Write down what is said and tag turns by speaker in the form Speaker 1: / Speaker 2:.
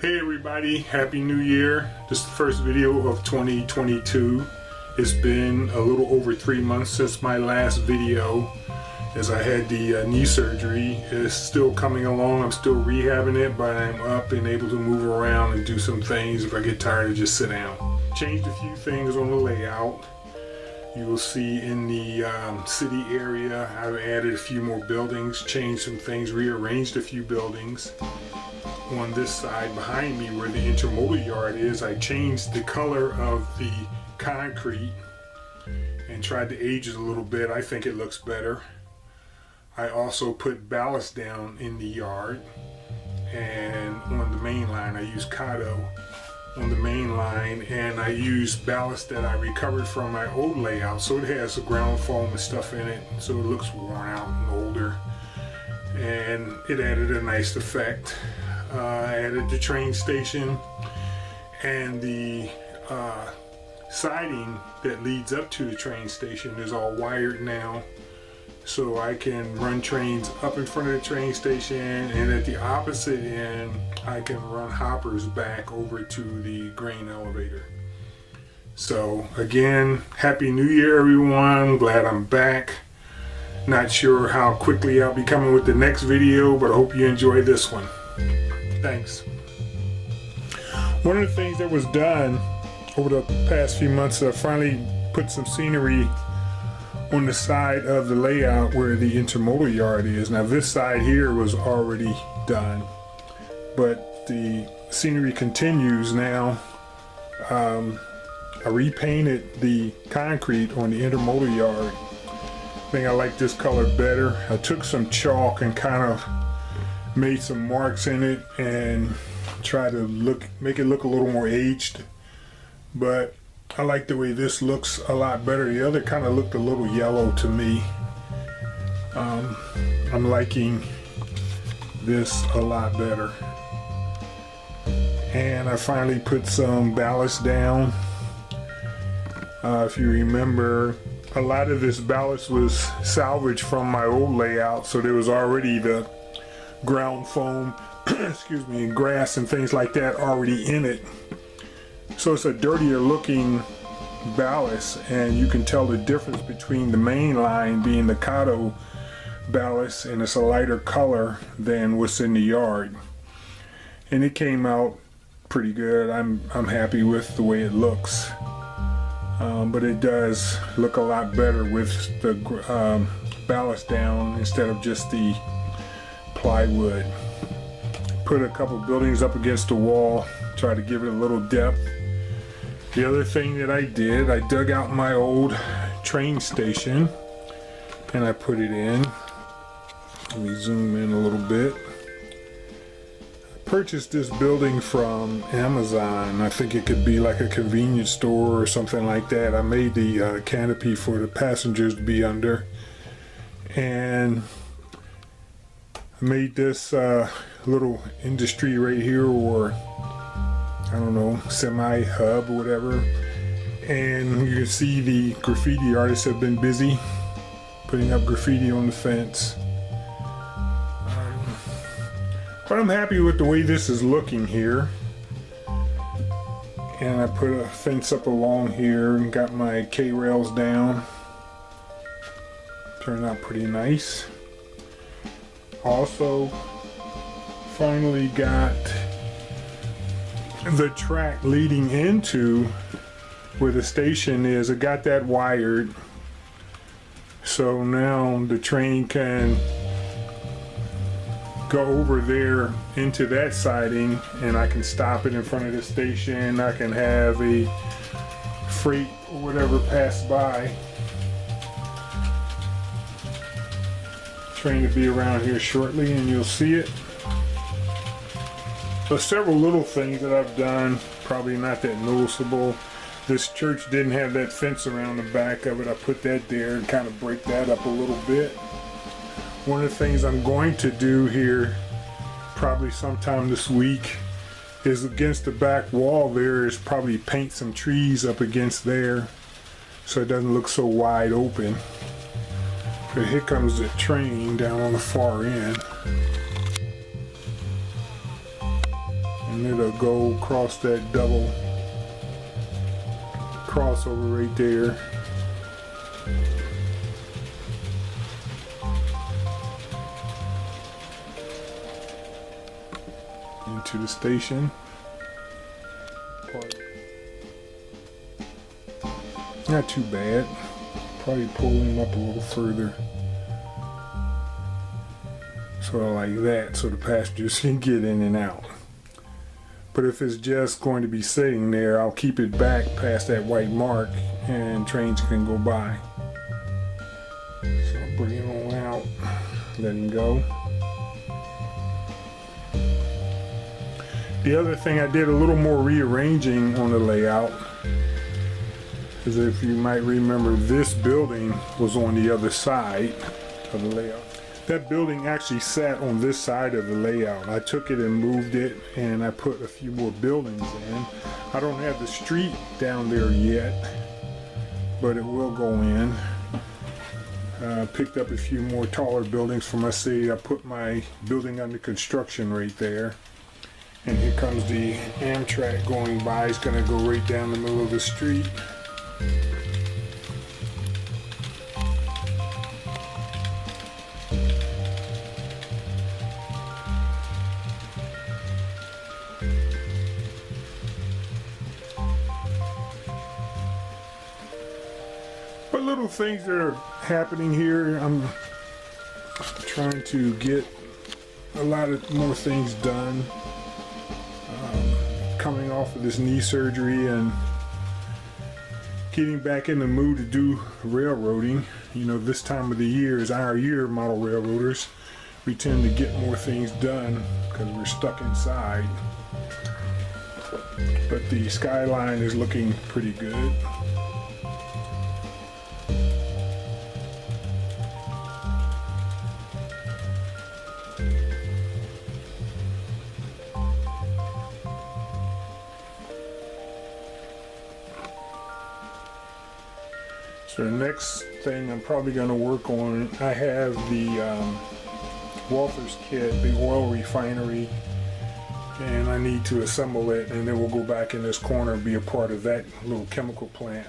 Speaker 1: Hey everybody, Happy New Year. This is the first video of 2022. It's been a little over 3 months since my last video, as I had the knee surgery. It's still coming along. I'm still rehabbing it, but I'm up and able to move around and do some things. If I get tired, I just sit down. Changed a few things on the layout. You will see in the city area, I've added a few more buildings, changed some things, rearranged a few buildings. On this side behind me where the intermodal yard is, I changed the color of the concrete and tried to age it a little bit. I think it looks better. I also put ballast down in the yard, and on the main line I used Kato on the main line, and I used ballast that I recovered from my old layout, so it has the ground foam and stuff in it, so it looks worn out and older, and it added a nice effect. I added the train station, and the siding that leads up to the train station is all wired now, so I can run trains up in front of the train station, and at the opposite end I can run hoppers back over to the grain elevator. So again, Happy New Year everyone. Glad I'm back. Not sure how quickly I'll be coming with the next video, but I hope you enjoy this one. Thanks. One of the things that was done over the past few months, I finally put some scenery on the side of the layout where the intermodal yard is. Now this side here was already done, but the scenery continues now. I repainted the concrete on the intermodal yard. I think I like this color better. I took some chalk and kind of made some marks in it and try to make it look a little more aged, but I like the way this looks a lot better. The other kind of looked a little yellow to me. I'm liking this a lot better, and I finally put some ballast down. If you remember, a lot of this ballast was salvaged from my old layout, so there was already the ground foam, excuse me, and grass and things like that already in it. So it's a dirtier looking ballast, and you can tell the difference between the main line being the Kato ballast, and it's a lighter color than what's in the yard. And it came out pretty good. I'm happy with the way it looks. But it does look a lot better with the ballast down instead of just the plywood. Put a couple buildings up against the wall, try to give it a little depth. The other thing that I did, I dug out my old train station and I put it in. Let me zoom in a little bit. I purchased this building from Amazon. I think it could be like a convenience store or something like that. I made the canopy for the passengers to be under, and made this little industry right here, or I don't know, semi-hub or whatever. And you can see the graffiti artists have been busy putting up graffiti on the fence. But I'm happy with the way this is looking here. And I put a fence up along here and got my K-rails down. Turned out pretty nice. Also, finally got the track leading into where the station is. I got that wired, so now the train can go over there into that siding, and I can stop it in front of the station. I can have a freight or whatever pass by. Train to be around here shortly, and you'll see it. So several little things that I've done, probably not that noticeable. This church didn't have that fence around the back of it. I put that there and kind of break that up a little bit. One of the things I'm going to do here probably sometime this week is against the back wall there is probably paint some trees up against there so it doesn't look so wide open. But here comes the train down on the far end. and it'll go across that double crossover right there. Into the station. Not too bad. Probably pull him up a little further. Sort of like that, so the passengers can get in and out. But if it's just going to be sitting there, I'll keep it back past that white mark and trains can go by. So I'll bring it on out, let him go. The other thing, I did a little more rearranging on the layout, because if you might remember, this building was on the other side of the layout. That building actually sat on this side of the layout. I took it and moved it, and I put a few more buildings in. I don't have the street down there yet, but it will go in. Picked up a few more taller buildings for my city. I put my building under construction right there. And here comes the Amtrak going by. It's going to go right down the middle of the street. But little things that are happening here. I'm trying to get a lot of more things done. Coming off of this knee surgery and getting back in the mood to do railroading. You know, this time of the year is our year, model railroaders. We tend to get more things done because we're stuck inside. But the skyline is looking pretty good. So the next thing I'm probably going to work on, I have the Walther's kit, the oil refinery, and I need to assemble it, and then we'll go back in this corner and be a part of that little chemical plant.